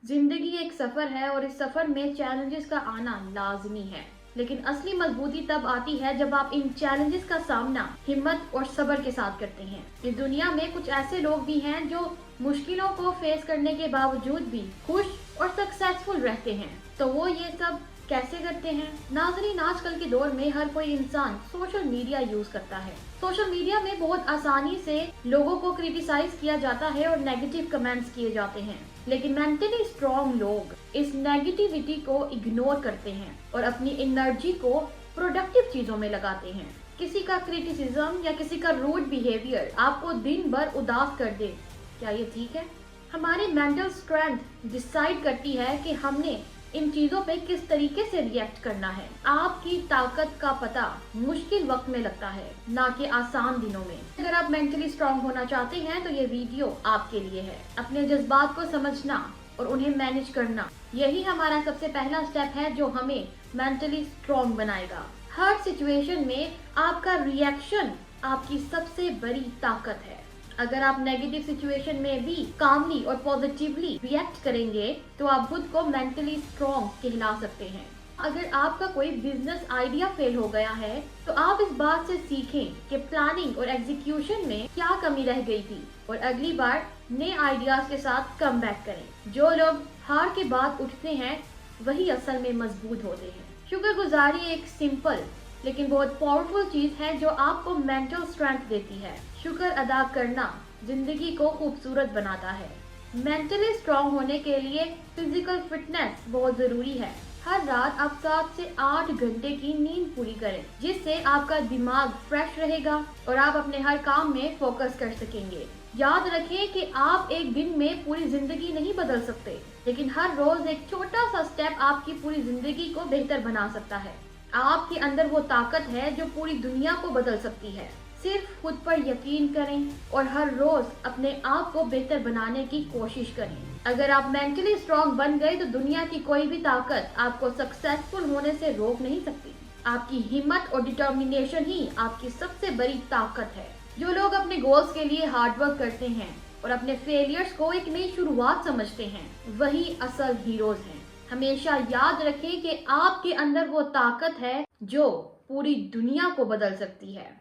जिंदगी एक सफर है और इस सफर में चैलेंजेस का आना लाजमी है। लेकिन असली मजबूती तब आती है जब आप इन चैलेंजेस का सामना हिम्मत और सब्र के साथ करते हैं। इस दुनिया में कुछ ऐसे लोग भी हैं जो मुश्किलों को फेस करने के बावजूद भी खुश और सक्सेसफुल रहते हैं। तो वो ये सब कैसे करते हैं? नाज़रीन, आजकल के दौर में हर कोई इंसान सोशल मीडिया यूज करता है। सोशल मीडिया में बहुत आसानी से लोगों को क्रिटिसाइज किया जाता है और नेगेटिव कमेंट्स किए जाते हैं। लेकिन मेंटली स्ट्रॉन्ग लोग इस नेगेटिविटी को इग्नोर करते हैं और अपनी एनर्जी को प्रोडक्टिव चीजों में लगाते हैं। किसी का क्रिटिसिज्म या किसी का रूड बिहेवियर आपको दिन भर उदास कर दे, क्या ये ठीक है? हमारी मेंटल स्ट्रेंथ डिसाइड करती है कि हमने इन चीजों पे किस तरीके से रिएक्ट करना है। आपकी ताकत का पता मुश्किल वक्त में लगता है, ना कि आसान दिनों में। अगर आप मेंटली स्ट्रांग होना चाहते हैं तो ये वीडियो आपके लिए है। अपने जज्बात को समझना और उन्हें मैनेज करना, यही हमारा सबसे पहला स्टेप है जो हमें मेंटली स्ट्रांग बनाएगा। हर सिचुएशन में आपका रिएक्शन आपकी सबसे बड़ी ताकत है। अगर आप नेगेटिव सिचुएशन में भी कामली और पॉजिटिवली रिएक्ट करेंगे तो आप खुद को मेंटली स्ट्रॉन्ग कहला सकते हैं। अगर आपका कोई बिजनेस आइडिया फेल हो गया है तो आप इस बात से सीखें कि प्लानिंग और एग्जीक्यूशन में क्या कमी रह गई थी और अगली बार नए आइडियाज के साथ कम बैक करें। जो लोग हार के बाद उठते हैं वही असल में मजबूत होते हैं। शुक्रगुजारी एक सिंपल लेकिन बहुत पावरफुल चीज है जो आपको मेंटल स्ट्रेंथ देती है। शुक्र अदा करना जिंदगी को खूबसूरत बनाता है। मेंटली स्ट्रांग होने के लिए फिजिकल फिटनेस बहुत जरूरी है। हर रात आप 7 से 8 घंटे की नींद पूरी करें, जिससे आपका दिमाग फ्रेश रहेगा और आप अपने हर काम में फोकस कर सकेंगे। याद रखें कि आप एक दिन में पूरी जिंदगी नहीं बदल सकते, लेकिन हर रोज एक छोटा सा स्टेप आपकी पूरी जिंदगी को बेहतर बना सकता है। आपके अंदर वो ताकत है जो पूरी दुनिया को बदल सकती है। सिर्फ खुद पर यकीन करें और हर रोज अपने आप को बेहतर बनाने की कोशिश करें। अगर आप मेंटली स्ट्रांग बन गए तो दुनिया की कोई भी ताकत आपको सक्सेसफुल होने से रोक नहीं सकती। आपकी हिम्मत और डिटर्मिनेशन ही आपकी सबसे बड़ी ताकत है। जो लोग अपने गोल्स के लिए हार्डवर्क करते हैं और अपने फेलियर्स को एक नई शुरुआत समझते हैं, वही असल हीरोज हैं। हमेशा याद रखें कि आपके अंदर वो ताकत है जो पूरी दुनिया को बदल सकती है।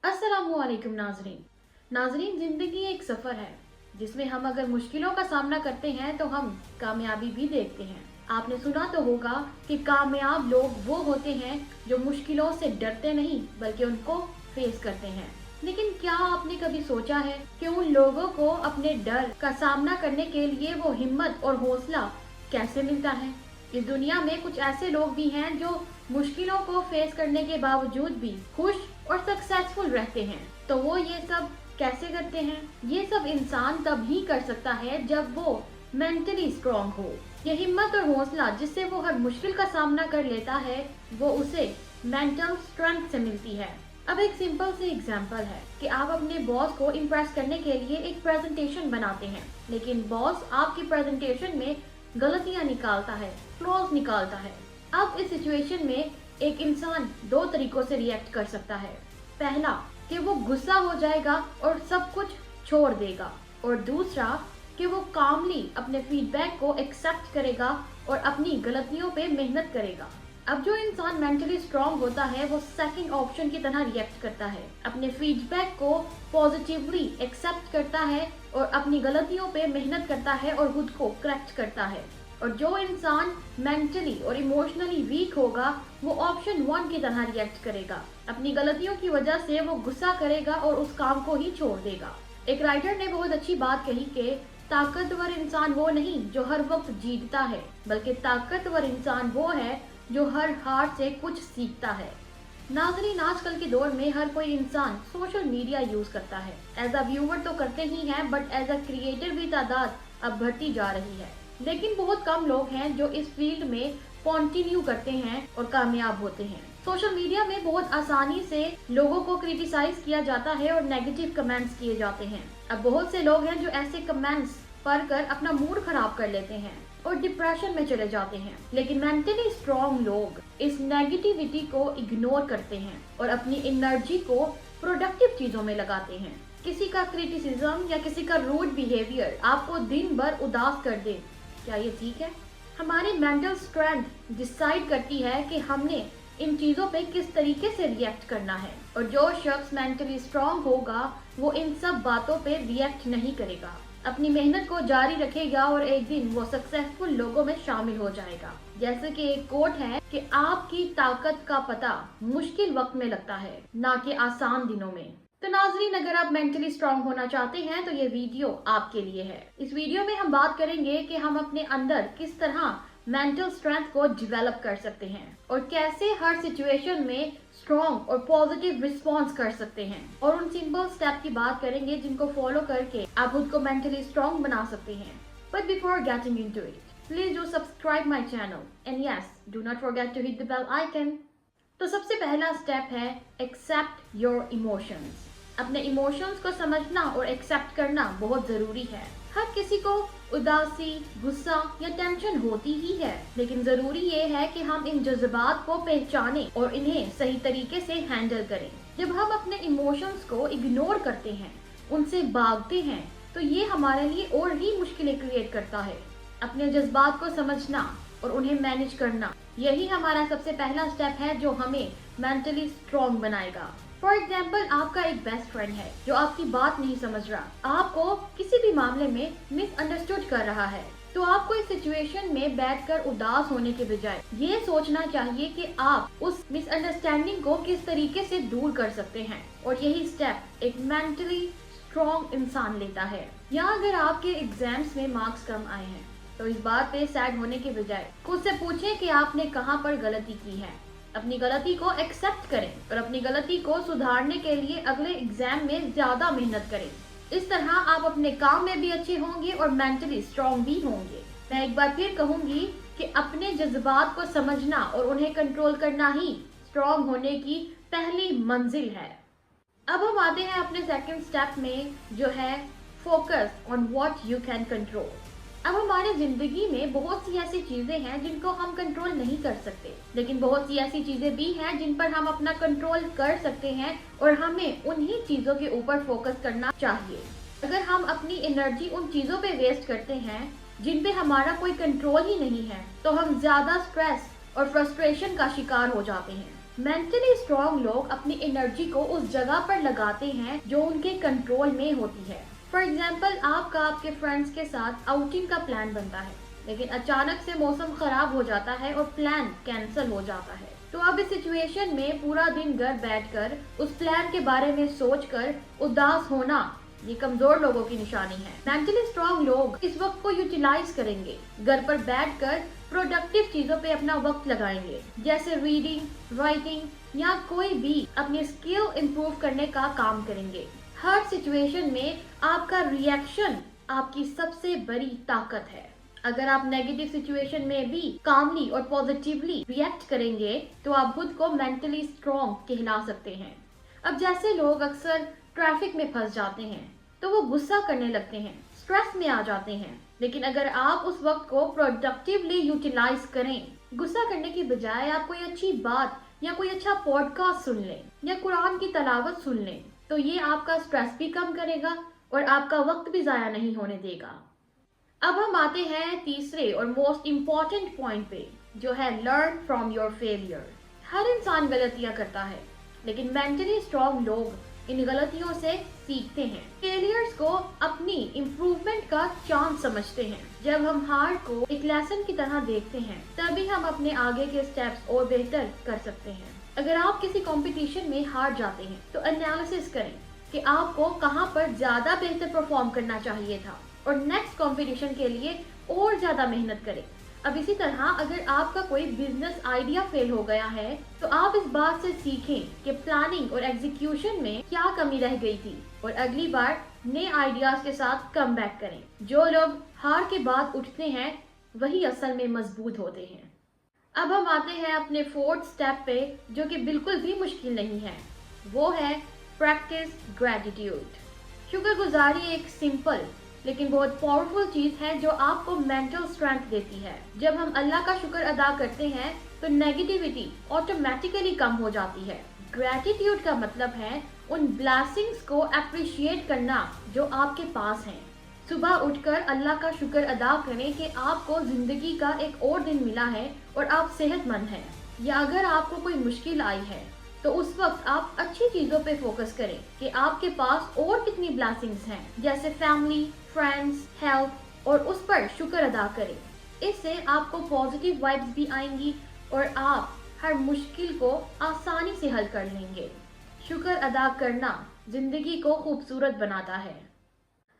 अस्सलामुअलैकुम नाजरीन, जिंदगी एक सफर है जिसमें हम अगर मुश्किलों का सामना करते हैं तो हम कामयाबी भी देखते हैं। आपने सुना तो होगा कि कामयाब लोग वो होते हैं जो मुश्किलों से डरते नहीं बल्कि उनको फेस करते हैं। लेकिन क्या आपने कभी सोचा है कि उन लोगों को अपने डर का सामना करने के लिए वो हिम्मत और हौसला कैसे मिलता है? इस दुनिया में कुछ ऐसे लोग भी हैं जो मुश्किलों को फेस करने के बावजूद भी खुश और सक्सेसफुल रहते हैं। तो वो ये सब कैसे करते हैं? ये सब इंसान तभी कर सकता है जब वो मेंटली स्ट्रांग हो। ये हिम्मत और हौसला जिससे वो हर मुश्किल का सामना कर लेता है, वो उसे मेंटल स्ट्रेंथ से मिलती है। अब एक सिंपल सी एग्जांपल है कि आप अपने बॉस को इम्प्रेस करने के लिए एक प्रेजेंटेशन बनाते हैं, लेकिन बॉस आपकी प्रेजेंटेशन में गलतियां निकालता है, फ्लॉज निकालता है। अब इस सिचुएशन में एक इंसान दो तरीकों से रिएक्ट कर सकता है। पहला कि वो गुस्सा हो जाएगा और सब कुछ छोड़ देगा, और दूसरा कि वो कामली अपने फीडबैक को एक्सेप्ट करेगा और अपनी गलतियों पे मेहनत करेगा। अब जो इंसान मेंटली स्ट्रांग होता है वो सेकंड ऑप्शन की तरह रिएक्ट करता है, अपने फीडबैक को पॉजिटिवली एक्सेप्ट करता है और अपनी गलतियों पे मेहनत करता है और खुद को करेक्ट करता है। और जो इंसान मेंटली और इमोशनली वीक होगा वो ऑप्शन 1 की तरह रिएक्ट करेगा, अपनी गलतियों की वजह से वो गुस्सा करेगा और उस काम को ही छोड़ देगा। एक राइटर ने बहुत अच्छी बात कही कि ताकतवर इंसान वो नहीं जो हर वक्त जीतता है, बल्कि ताकतवर इंसान वो है जो हर हार से कुछ सीखता है। नाज़रीन, आजकल के दौर में हर कोई इंसान सोशल मीडिया यूज करता है। एज अ व्यूअर तो करते ही हैं, बट एज अ क्रिएटर भी तादाद अब बढ़ती जा रही है। लेकिन बहुत कम लोग हैं जो इस फील्ड में कंटिन्यू करते हैं और कामयाब होते हैं। सोशल मीडिया में बहुत आसानी से लोगों को क्रिटिसाइज किया जाता है और नेगेटिव कमेंट्स किए जाते हैं। अब बहुत से लोग हैं जो ऐसे कमेंट्स पढ़कर अपना मूड खराब कर लेते हैं और डिप्रेशन में चले जाते हैं। लेकिन मेंटली स्ट्रांग लोग इस नेगेटिविटी को इग्नोर करते हैं और अपनी एनर्जी को प्रोडक्टिव चीजों में लगाते हैं। किसी का क्रिटिसिज्म या किसी का रूड बिहेवियर आपको दिन भर उदास कर दे, क्या ये ठीक है? हमारी मेंटल स्ट्रेंथ डिसाइड करती है कि हमने इन चीज़ों पे किस तरीके से रिएक्ट करना है, और जो शख्स मेंटली स्ट्रांग होगा वो इन सब बातों पे रिएक्ट नहीं करेगा, अपनी मेहनत को जारी रखेगा और एक दिन वो सक्सेसफुल लोगों में शामिल हो जाएगा। जैसे कि एक कोट है कि आपकी ताकत का पता मुश्किल वक्त में लगता है, ना कि आसान दिनों में। तो नाज़रीन, अगर आप मेंटली स्ट्रांग होना चाहते हैं तो ये वीडियो आपके लिए है। इस वीडियो में हम बात करेंगे कि हम अपने अंदर किस तरह मेंटल स्ट्रेंथ को डेवलप कर सकते हैं और कैसे हर सिचुएशन में स्ट्रॉन्ग और पॉजिटिव रिस्पॉन्स कर सकते हैं, और उन सिंपल स्टेप की बात करेंगे जिनको फॉलो करके आप खुद को मेंटली स्ट्रॉन्ग बना सकते हैं। But before getting into it, please do subscribe my channel and yes, do not forget to hit the bell icon. तो सबसे पहला स्टेप है एक्सेप्ट योर इमोशंस। अपने इमोशंस को समझना और एक्सेप्ट करना बहुत जरूरी है। हर किसी को उदासी, गुस्सा या टेंशन होती ही है, लेकिन जरूरी ये है कि हम इन जज्बात को पहचानें और इन्हें सही तरीके से हैंडल करें। जब हम अपने इमोशंस को इग्नोर करते हैं, उनसे भागते हैं, तो ये हमारे लिए और ही मुश्किलें क्रिएट करता है। अपने जज्बात को समझना और उन्हें मैनेज करना, यही हमारा सबसे पहला स्टेप है जो हमें मेंटली स्ट्रॉन्ग बनाएगा। फॉर एग्जाम्पल, आपका एक बेस्ट फ्रेंड है जो आपकी बात नहीं समझ रहा, आपको किसी भी मामले में मिसअंडरस्टूड कर रहा है, तो आपको इस सिचुएशन में बैठकर उदास होने के बजाय ये सोचना चाहिए कि आप उस मिसअंडरस्टैंडिंग को किस तरीके से दूर कर सकते हैं, और यही स्टेप एक मेंटली स्ट्रॉन्ग इंसान लेता है। या अगर आपके एग्जाम्स में मार्क्स कम आए हैं, तो इस बात पे सैड होने के बजाय खुद से पूछें कि आपने कहाँ पर गलती की है। अपनी गलती को एक्सेप्ट करें और अपनी गलती को सुधारने के लिए अगले एग्जाम में ज्यादा मेहनत करें। इस तरह आप अपने काम में भी अच्छे होंगे और मेंटली स्ट्रॉन्ग भी होंगे। मैं एक बार फिर कहूंगी कि अपने जज्बात को समझना और उन्हें कंट्रोल करना ही स्ट्रॉन्ग होने की पहली मंजिल है। अब हम आते हैं अपने सेकंड स्टेप में, जो है focus on what you can control. अब हमारे जिंदगी में बहुत सी ऐसी चीजें हैं जिनको हम कंट्रोल नहीं कर सकते, लेकिन बहुत सी ऐसी चीजें भी हैं जिन पर हम अपना कंट्रोल कर सकते हैं, और हमें उन्हीं चीजों के ऊपर फोकस करना चाहिए। अगर हम अपनी एनर्जी उन चीजों पे वेस्ट करते हैं जिन पे हमारा कोई कंट्रोल ही नहीं है, तो हम ज्यादा स्ट्रेस और फ्रस्ट्रेशन का शिकार हो जाते हैं। मेंटली स्ट्रॉन्ग लोग अपनी एनर्जी को उस जगह पर लगाते हैं जो उनके कंट्रोल में होती है। फॉर एग्जाम्पल, आपका आपके फ्रेंड्स के साथ आउटिंग का प्लान बनता है, लेकिन अचानक से मौसम खराब हो जाता है और प्लान कैंसिल हो जाता है। तो अब इस सिचुएशन में पूरा दिन घर बैठकर उस प्लान के बारे में सोचकर उदास होना, ये कमजोर लोगों की निशानी है। मेंटली स्ट्रॉन्ग लोग इस वक्त को यूटिलाइज करेंगे, घर पर बैठकर प्रोडक्टिव चीजों पे अपना वक्त लगाएंगे, जैसे रीडिंग, राइटिंग या कोई भी अपनी स्किल इम्प्रूव करने का काम करेंगे। हर सिचुएशन में आपका रिएक्शन आपकी सबसे बड़ी ताकत है। अगर आप नेगेटिव सिचुएशन में भी कामली और पॉजिटिवली रिएक्ट करेंगे तो आप खुद को मेंटली स्ट्रॉन्ग कहला सकते हैं। अब जैसे लोग अक्सर ट्रैफिक में फंस जाते हैं तो वो गुस्सा करने लगते हैं, स्ट्रेस में आ जाते हैं, लेकिन अगर आप उस वक्त को प्रोडक्टिवली यूटिलाइज करें, गुस्सा करने की बजाय आप कोई अच्छी बात या कोई अच्छा पॉडकास्ट सुन लें या कुरान की तलावत सुन लें, तो ये आपका स्ट्रेस भी कम करेगा और आपका वक्त भी ज़ाया नहीं होने देगा। अब हम आते हैं तीसरे और मोस्ट इम्पॉर्टेंट पॉइंट पे, जो है लर्न फ्रॉम योर फेलियर। हर इंसान गलतियां करता है, लेकिन मेंटली स्ट्रॉन्ग लोग इन गलतियों से सीखते हैं। फेलियर्स को अपनी इम्प्रूवमेंट का चांस समझते हैं। जब हम हार को एक लेसन की तरह देखते हैं, तभी हम अपने आगे के स्टेप्स और बेहतर कर सकते हैं। अगर आप किसी कंपटीशन में हार जाते हैं तो एनालिसिस करें कि आपको कहां पर ज्यादा बेहतर परफॉर्म करना चाहिए था और नेक्स्ट कंपटीशन के लिए और ज्यादा मेहनत करें। अब इसी तरह अगर आपका कोई बिजनेस आइडिया फेल हो गया है तो आप इस बात से सीखें कि प्लानिंग और एग्जीक्यूशन में क्या कमी रह गई थी और अगली बार नए आइडियाज के साथ कम बैक करें। जो लोग हार के बाद उठते हैं वही असल में मजबूत होते हैं। अब हम आते हैं अपने फोर्थ स्टेप पे, जो कि बिल्कुल भी मुश्किल नहीं है, वो है प्रैक्टिस ग्रेटिट्यूड। शुक्रगुजारी एक सिंपल लेकिन बहुत पावरफुल चीज है जो आपको मेंटल स्ट्रेंथ देती है। जब हम अल्लाह का शुक्र अदा करते हैं तो नेगेटिविटी ऑटोमेटिकली कम हो जाती है। ग्रेटिट्यूड का मतलब है उन ब्लेसिंग्स को अप्रिशिएट करना जो आपके पास हैं। صبح اٹھ کر اللہ کا شکر ادا کریں کہ آپ کو زندگی کا ایک اور دن ملا ہے اور آپ صحت مند ہیں، یا اگر آپ کو کوئی مشکل آئی ہے تو اس وقت آپ اچھی چیزوں پہ فوکس کریں کہ آپ کے پاس اور کتنی بلیسنگز ہیں، جیسے فیملی، فرینڈز، ہیلتھ، اور اس پر شکر ادا کریں۔ اس سے آپ کو پازیٹیو وائبز بھی آئیں گی اور آپ ہر مشکل کو آسانی سے حل کر لیں گے۔ شکر ادا کرنا زندگی کو خوبصورت بناتا ہے۔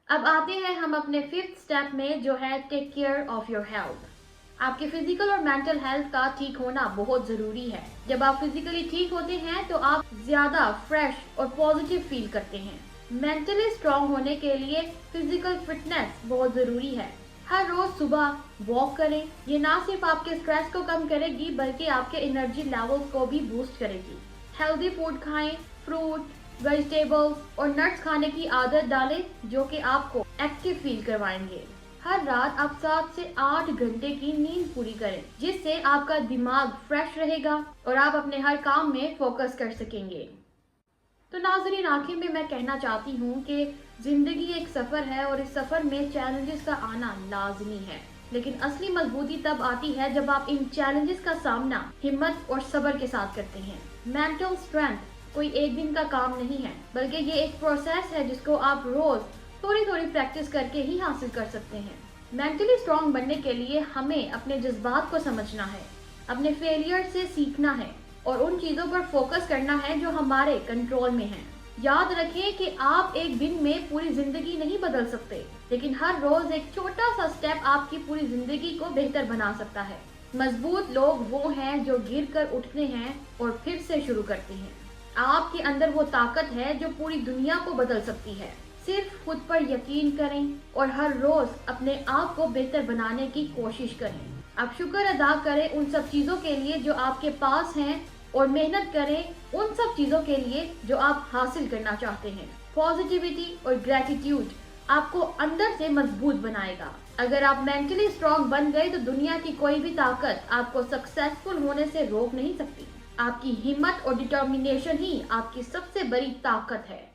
اب آتے ہیں ہم اپنے 5th سٹیپ میں، جو ہے take care of your health. آپ کے فزیکل اور مینٹل ہیلتھ کا ٹھیک ہونا بہت ضروری ہے۔ جب آپ فزیکلی ٹھیک ہوتے ہیں تو آپ زیادہ فریش اور پازیٹیو فیل کرتے ہیں۔ مینٹلی اسٹرانگ ہونے کے لیے فزیکل فٹنس بہت ضروری ہے۔ ہر روز صبح واک کریں، یہ نہ صرف آپ کے اسٹریس کو کم کرے گی بلکہ آپ کے انرجی لیولز کو بھی بوسٹ کرے گی۔ ہیلدی فوڈ کھائیں، فروٹ، ویجیٹیبلز اور نٹس کھانے کی عادت ڈالیں جو کہ آپ کو ایکٹیو فیل کروائیں گے۔ ہر رات آپ 7 سے 8 گھنٹے کی نیند پوری کریں، جس سے آپ کا دماغ فریش رہے گا اور آپ اپنے ہر کام میں فوکس کر سکیں گے۔ تو ناظرین، آخر میں کہنا چاہتی ہوں کہ زندگی ایک سفر ہے اور اس سفر میں چیلنجز کا آنا لازمی ہے، لیکن اصلی مضبوطی تب آتی ہے جب آپ ان چیلنجز کا سامنا ہمت اور صبر کے ساتھ کرتے ہیں۔ مینٹل اسٹرینتھ کوئی ایک دن کا کام نہیں ہے، بلکہ یہ ایک پروسیس ہے جس کو آپ روز تھوڑی تھوڑی پریکٹس کر کے ہی حاصل کر سکتے ہیں۔ مینٹلی اسٹرانگ بننے کے لیے ہمیں اپنے جذبات کو سمجھنا ہے، اپنے فیلئر سے سیکھنا ہے اور ان چیزوں پر فوکس کرنا ہے جو ہمارے کنٹرول میں ہیں۔ یاد رکھیں کہ آپ ایک دن میں پوری زندگی نہیں بدل سکتے، لیکن ہر روز ایک چھوٹا سا سٹیپ آپ کی پوری زندگی کو بہتر بنا سکتا ہے۔ مضبوط لوگ وہ ہیں جو گر کر اٹھتے ہیں اور پھر سے شروع کرتے ہیں۔ آپ کے اندر وہ طاقت ہے جو پوری دنیا کو بدل سکتی ہے۔ صرف خود پر یقین کریں اور ہر روز اپنے آپ کو بہتر بنانے کی کوشش کریں۔ آپ شکر ادا کریں ان سب چیزوں کے لیے جو آپ کے پاس ہیں اور محنت کریں ان سب چیزوں کے لیے جو آپ حاصل کرنا چاہتے ہیں۔ پازیٹیوٹی اور گریٹیٹیوڈ آپ کو اندر سے مضبوط بنائے گا۔ اگر آپ مینٹلی اسٹرانگ بن گئے تو دنیا کی کوئی بھی طاقت آپ کو سکسیسفل ہونے سے روک نہیں سکتی۔ آپ کی ہمت اور ڈٹرمنیشن ہی آپ کی سب سے بڑی طاقت ہے۔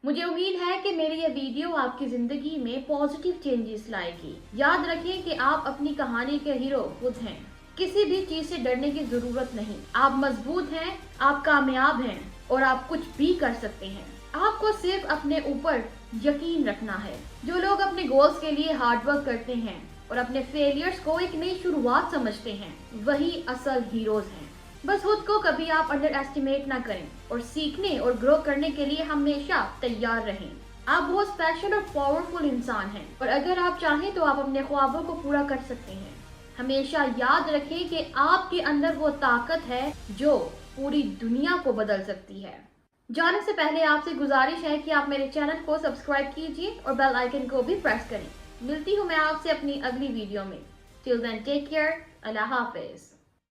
مجھے امید ہے کہ میری یہ ویڈیو آپ کی زندگی میں پازیٹیو چینجز لائے گی۔ یاد رکھیں کہ آپ اپنی کہانی کے ہیرو خود ہیں۔ کسی بھی چیز سے ڈرنے کی ضرورت نہیں۔ آپ مضبوط ہیں، آپ کامیاب ہیں اور آپ کچھ بھی کر سکتے ہیں۔ آپ کو صرف اپنے اوپر یقین رکھنا ہے۔ جو لوگ اپنے گولز کے لیے ہارڈ ورک کرتے ہیں اور اپنے فیلیئرز کو ایک نئی شروعات سمجھتے ہیں، وہی اصل ہیروز ہیں۔ بس خود کو کبھی آپ انڈر ایسٹیمیٹ نہ کریں اور سیکھنے اور گرو کرنے کے لیے ہمیشہ تیار رہیں۔ آپ بہت اسپیشل اور پاورفل انسان ہیں اور اگر آپ چاہیں تو آپ اپنے خوابوں کو پورا کر سکتے ہیں۔ ہمیشہ یاد رکھیں کہ آپ کے اندر وہ طاقت ہے جو پوری دنیا کو بدل سکتی ہے۔ جانے سے پہلے آپ سے گزارش ہے کہ آپ میرے چینل کو سبسکرائب کیجیے اور بیل آئیکن کو بھی پریس کریں۔ ملتی ہوں میں آپ سے اپنی اگلی ویڈیو میں۔ Till then, take care. اللہ حافظ۔